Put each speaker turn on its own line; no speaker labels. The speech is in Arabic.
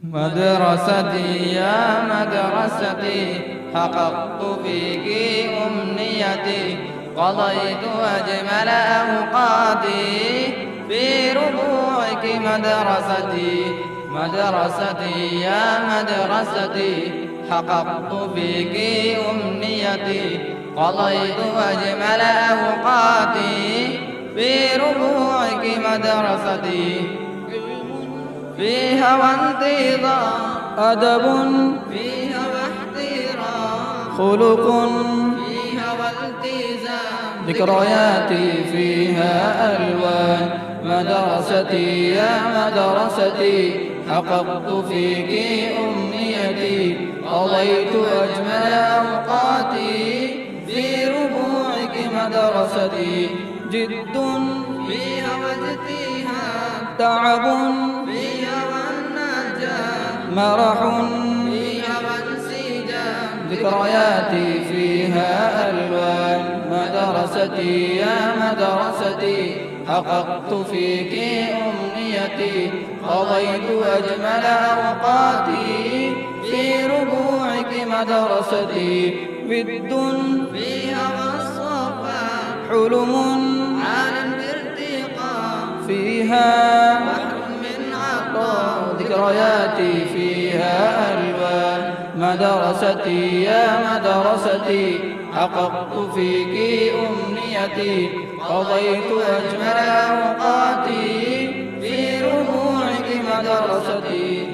مدرستي يا مدرستي حققت فيك أمنيتي قضيت أجمل أوقاتي في ربوعك مدرستي مدرستي يا مدرستي حققت فيك أمنيتي قضيت أجمل أوقاتي في ربوعك مدرستي فيها وانتظام أدب فيها واحترام خلق فيها والتزام ذكرياتي فيها ألوان مدرستي يا مدرستي حققت فيك أمنيتي قضيت أجمل أوقاتي في ربوعك مدرستي جد فيها واجتهاد تعب فيها والنجاة مرح فيها وانسجام ذكرياتي فيها ألوان مدرستي يا مدرستي حققت فيك أمنيتي قضيت أجمل أوقاتي في ربوعك مدرستي ود فيها والصفا حلم عال بارتقاء فيها بحر من عطاء ذكرياتي فيها ألوان مدرستي يا مدرستي حققت فيك أمنيتي قضيت أجمل أوقاتي في ربوعك مدرستي